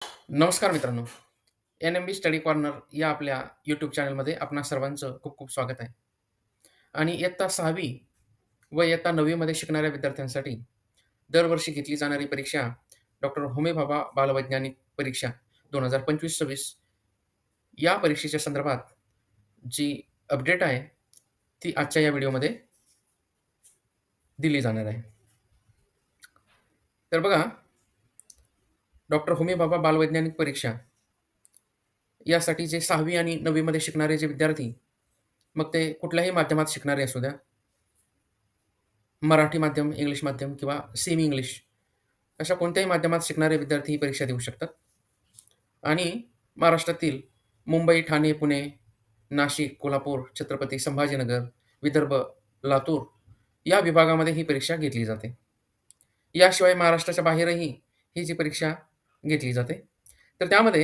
नमस्कार मित्रांनो. एन-एम-बी study corner या आपल्या यूट्यूब चॅनलमध्ये आपणा सर्वांचं खूप खूप स्वागत आहे. आणि इयत्ता 6वी व इयत्ता 9वी मध्ये शिकणाऱ्या विद्यार्थ्यांसाठी दरवर्षी घेतली जाणारी परीक्षा डॉक्टर होमी भाभा बालवैज्ञानिक परीक्षा 2025-26 या परीक्षेच्या संदर्भात जी अपडेट आहे, ती आजच्या या व्हिडिओमध्ये दिली जाणार आहे. तर बघा, डॉक्टर होमी भाभा बालवैज्ञानिक परीक्षा यासाठी जे 6वी आणि 9वी मध्ये शिकणारे जे विद्यार्थी, मग ते कुठल्याही माध्यमात शिकणारे असू द्या, मराठी माध्यम, इंग्लिश माध्यम किंवा सेमी इंग्लिश अशा कोणत्याही माध्यमात शिकणारे विद्यार्थी ही परीक्षा देऊ शकतात. आणि महाराष्ट्रातील मुंबई, ठाणे, पुणे, नाशिक, कोल्हापूर, छत्रपती संभाजीनगर, विदर्भ, लातूर या विभागामध्ये ही परीक्षा घेतली जाते. याशिवाय महाराष्ट्राच्या बाहेरही ही जी परीक्षा घेतली जाते. तर त्यामध्ये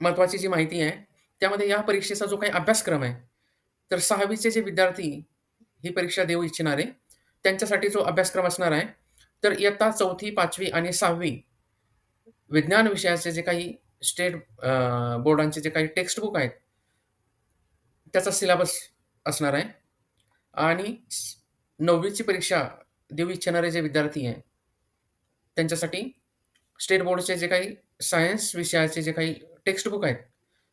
महत्त्वाची जी माहिती आहे, त्यामध्ये या परीक्षेचा जो काही अभ्यासक्रम आहे, तर 6वीचे जे विद्यार्थी ही परीक्षा देऊ इच्छिणारे, त्यांच्यासाठी जो अभ्यासक्रम असणार आहे, तर इयत्ता 4थी, 5वी आणि 6वी विज्ञान विषयाचे जे काही स्टेट बोर्डांचे जे काही टेक्स्ट बुक आहेत, त्याचा सिलेबस असणार आहे. आणि 9वीची परीक्षा देऊ इच्छिणारे जे विद्यार्थी आहे, त्यांच्यासाठी स्टेट बोर्डचे जे काही सायन्स विषयाचे जे काही टेक्स्ट बुक आहेत,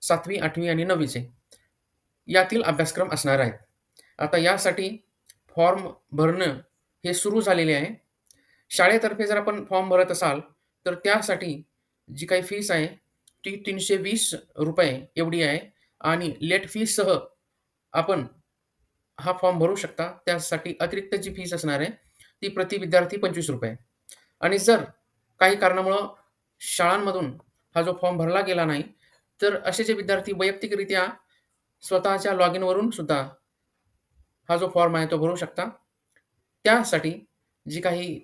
7वी, 8वी आणि 9वीचे यातील अभ्यासक्रम असणार आहेत. आता यासाठी फॉर्म भरणं हे सुरू झालेले आहे. शाळेतर्फे जर आपण फॉर्म भरत असाल, तर त्यासाठी जी काही फीस आहे, ती ₹320 एवढी आहे आणि लेट फीससह आपण हा फॉर्म भरू शकता. त्यासाठी अतिरिक्त जी फीस असणार आहे, ती प्रति विद्यार्थी ₹25 आणि जर काही कारणामुळं शाळांमधून हा जो फॉर्म भरला गेला नाही, तर असे जे विद्यार्थी वैयक्तिकरित्या स्वतःच्या लॉगिनवरून सुद्धा हा जो फॉर्म आहे तो भरू शकता. त्यासाठी जी काही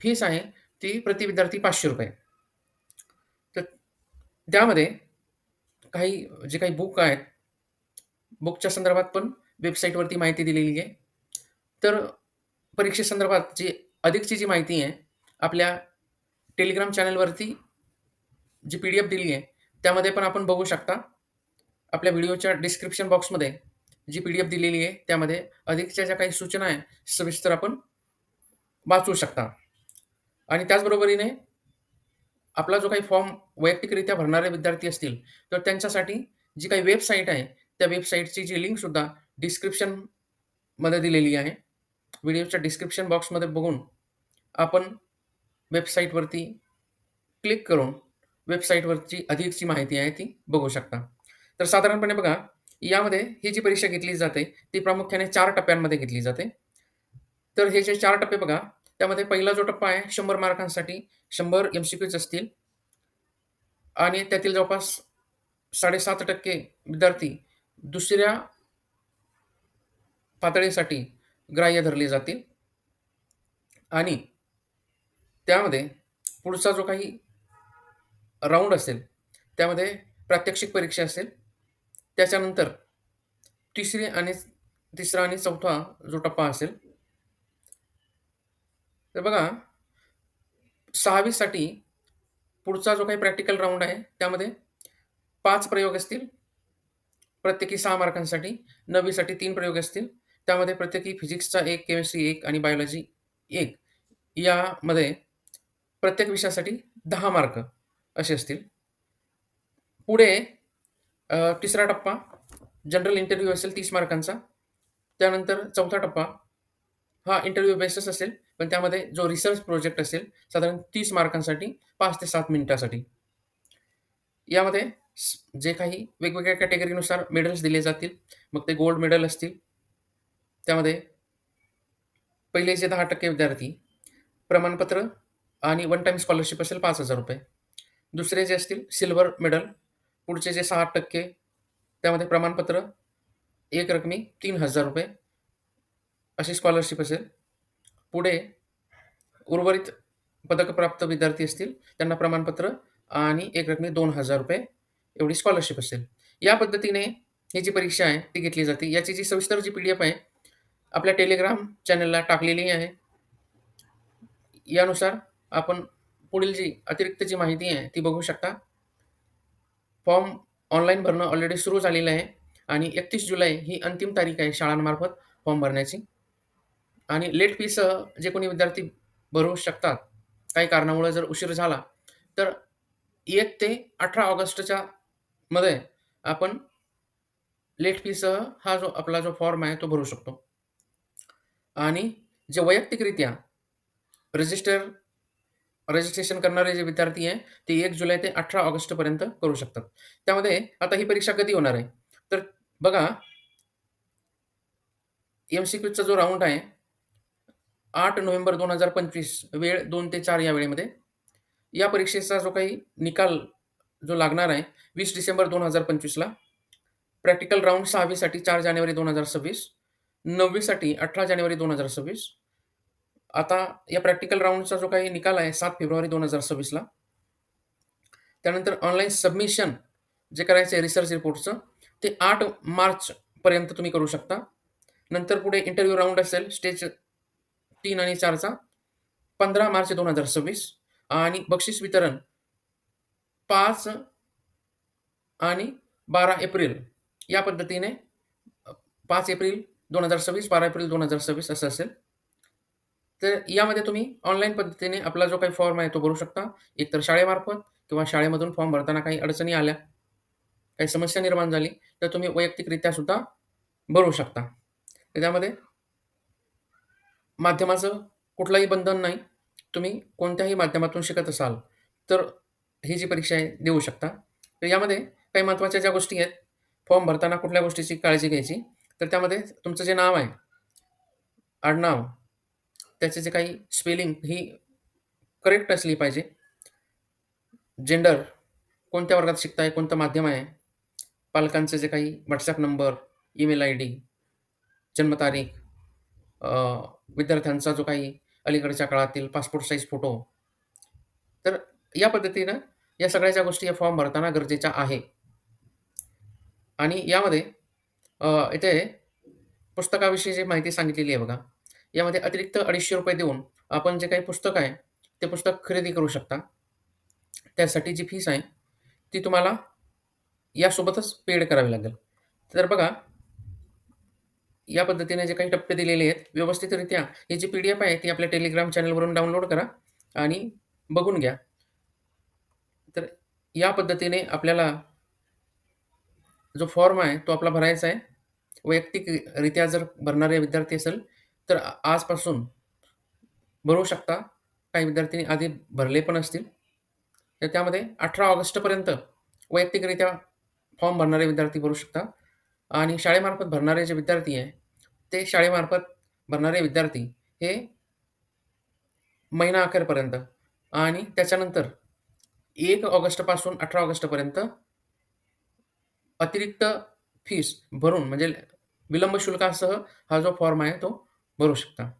फीस आहे, ती प्रति विद्यार्थी ₹500. तर त्यामध्ये काही जे काही बुक आहेत, बुकच्या संदर्भात पण वेबसाईटवरती माहिती दिलेली आहे. तर परीक्षेसंदर्भात जी अधिकची जी माहिती आहे, आपल्या टेलिग्राम चॅनलवरती जी पी-डी-एफ दिली आहे, त्यामध्ये पण आपण बघू शकता. आपल्या व्हिडिओच्या डिस्क्रिप्शन बॉक्समध्ये जी पी-डी-एफ दिलेली आहे, त्यामध्ये अधिकच्या ज्या काही सूचना आहे, सविस्तर आपण वाचू शकता. आणि त्याचबरोबरीने आपला जो काही फॉर्म वैयक्तिकरित्या भरणारे विद्यार्थी असतील, तर त्यांच्यासाठी जी काही वेबसाईट आहे, त्या वेबसाईटची जी लिंकसुद्धा डिस्क्रिप्शनमध्ये दिलेली आहे. व्हिडिओच्या डिस्क्रिप्शन बॉक्समध्ये बघून आपण वेबसाईटवरती क्लिक करून वेबसाईटवरची अधिकची माहिती आहे ती बघू शकता. तर साधारणपणे बघा, यामध्ये ही जी परीक्षा घेतली जाते, ती प्रामुख्याने 4 टप्प्यांमध्ये घेतली जाते. तर हे जे 4 टप्पे बघा, त्यामध्ये पहिला जो टप्पा आहे 100 मार्कांसाठी 100 एम-सी-क्यूज असतील आणि त्यातील जवळपास 7.5% विद्यार्थी दुसऱ्या पातळीसाठी ग्राह्य धरले जातील आणि त्यामध्ये पुढचा जो काही राउंड असेल, त्यामध्ये प्रात्यक्षिक परीक्षा असेल. त्याच्यानंतर तिसरी आणि तिसरा आणि चौथा जो टप्पा असेल, तर बघा 6वी साठी पुढचा जो काही प्रॅक्टिकल राउंड आहे, त्यामध्ये 5 प्रयोग असतील, प्रत्येकी 6 मार्कांसाठी. 9वी साठी 3 प्रयोग असतील, त्यामध्ये प्रत्येकी फिजिक्सचा 1, केमिस्ट्री 1 आणि बायोलॉजी 1 यामध्ये प्रत्येक विषयासाठी 10 मार्क असे असतील. पुढे तिसरा टप्पा जनरल इंटरव्ह्यू असेल 30 मार्कांचा. त्यानंतर चौथा टप्पा हा इंटरव्ह्यू बेसिस असेल, पण त्यामध्ये जो रिसर्च प्रोजेक्ट असेल साधारण 30 मार्कांसाठी 5 ते 7 मिनिटासाठी. यामध्ये जे काही वेगवेगळ्या कॅटेगरीनुसार मेडल्स दिले जातील. मग ते गोल्ड मेडल असतील. त्यामध्ये पहिले जे 10% विद्यार्थी प्रमाणपत्र आणि वन टाईम स्कॉलरशिप असेल ₹5,000. दुसरे जे असतील सिल्व्हर मेडल. पुढचे जे 60% त्यामध्ये प्रमाणपत्र एक रकमी ₹3,000 अशी स्कॉलरशिप असेल. पुढे उर्वरित पदकप्राप्त विद्यार्थी असतील, त्यांना प्रमाणपत्र आणि एक रकमी ₹2,000 एवढी स्कॉलरशिप असेल. या पद्धतीने ही जी परीक्षा आहे ती घेतली जाते. याची जी सविस्तर जी पी-डी-एफ आहे, आपल्या टेलिग्राम चॅनलला टाकलेली आहे. यानुसार आपण पुढील जी अतिरिक्त जी माहिती आहे ती बघू शकता. फॉर्म ऑनलाईन भरणं ऑलरेडी सुरू झालेलं आहे आणि 31 जुलै ही अंतिम तारीख आहे शाळांमार्फत फॉर्म भरण्याची. आणि लेट फीसह जे कोणी विद्यार्थी भरू शकतात, काही कारणामुळे जर उशीर झाला, तर 1 ते 18 ऑगस्टच्या मध्ये आपण लेट फीसह हा जो आपला जो फॉर्म आहे तो भरू शकतो. आणि जे वैयक्तिकरित्या रजिस्टर रजिस्ट्रेशन करणारे जे विद्यार्थी आहे, ते 1 जुलै ते 18 ऑगस्टपर्यंत करू शकतात. त्यामध्ये आता ही परीक्षा कधी होणार आहे? तर बघा, एम-सी-क्यूचा जो राउंड आहे, 8 नोव्हेंबर 2025 वेळ 2 ते 4 या वेळेमध्ये. या परीक्षेचा जो काही निकाल जो लागणार आहे, 20 डिसेंबर 2025 ला. प्रॅक्टिकल राउंड 6वी साठी 4 जानेवारी 2026, 9वी साठी 18 जानेवारी 2026. आता या प्रॅक्टिकल राउंडचा जो काही निकाल आहे 7 फेब्रुवारी 2026 ला. त्यानंतर ऑनलाईन सबमिशन जे करायचं आहे रिसर्च रिपोर्टचं, ते 8 मार्चपर्यंत तुम्ही करू शकता. नंतर पुढे इंटरव्ह्यू राउंड असेल स्टेज 3 आणि 4 चा 15 मार्च 2026 आणि बक्षीस वितरण 5 आणि 12 एप्रिल या पद्धतीने 5 एप्रिल 2026, 12 एप्रिल 2026 असं असेल. तर यामध्ये तुम्ही ऑनलाईन पद्धतीने आपला जो काही फॉर्म आहे तो भरू शकता. एकतर शाळेमार्फत किंवा शाळेमधून फॉर्म भरताना काही अडचणी आल्या, काही समस्या निर्माण झाली, तर तुम्ही वैयक्तिकरित्या सुद्धा भरू शकता. तर त्यामध्ये माध्यमाचं कुठलंही बंधन नाही. तुम्ही कोणत्याही माध्यमातून शिकत असाल, तर ही जी परीक्षा आहे देऊ शकता. तर यामध्ये काही महत्त्वाच्या ज्या गोष्टी आहेत, फॉर्म भरताना कुठल्या गोष्टीची काळजी घ्यायची, तर त्यामध्ये तुमचं जे नाव आहे, आडनाव, त्याचे जे काही स्पेलिंग ही करेक्ट असली पाहिजे. जेंडर, कोणत्या वर्गात शिकताय, कोणतं माध्यम आहे, पालकांचे जे काही WhatsApp नंबर, ईमेल आयडी, जन्मतारीख, अ, विद्यार्थ्यांचा जो काही अलीकडच्या काळातील पासपोर्ट साइज फोटो. तर या पद्धतीनं या सगळ्या ज्या गोष्टी या फॉर्म भरताना गरजेच्या आहे. आणि यामध्ये इथे पुस्तकाविषयी जी माहिती सांगितलेली आहे बघा. यामध्ये अतिरिक्त ₹250 देऊन आपण जे काही पुस्तक आहे, ते पुस्तक खरेदी करू शकता. त्यासाठी जी फीस आहे, ती तुम्हाला यासोबतच पेड करावी लागेल. तर बघा, या पद्धतीने जे काही टप्पे दिलेले आहेत, व्यवस्थितरित्या ही जी पी-डी-एफ आहे, ती आपल्या टेलिग्राम चॅनलवरून डाउनलोड करा आणि बघून घ्या. तर या पद्धतीने आपल्याला जो फॉर्म आहे, तो आपला भरायचा आहे. वैयक्तिकरित्या जर भरणारे विद्यार्थी असेल, तर आजपासून भरू शकता. काही विद्यार्थ्यांनी आधी भरले पण असतील. तर त्यामध्ये 18 ऑगस्टपर्यंत वैयक्तिकरित्या फॉर्म भरणारे विद्यार्थी भरू शकता आणि शाळेमार्फत भरणारे जे विद्यार्थी आहे, ते शाळेमार्फत भरणारे विद्यार्थी हे महिना अखेरपर्यंत आणि त्याच्यानंतर 1 ऑगस्टपासून 18 ऑगस्टपर्यंत अतिरिक्त फीस भरून म्हणजे विलंब शुल्कासह हा जो फॉर्म आहे तो भरू शकता.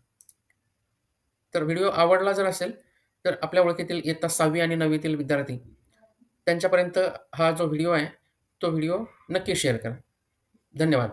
तर व्हिडिओ आवडला जर असेल, तर आपल्या ओळखीतील इयत्ता 6वी आणि 9वीतील विद्यार्थी त्यांच्यापर्यंत हा जो व्हिडिओ आहे, तो व्हिडिओ नक्की शेअर करा. धन्यवाद.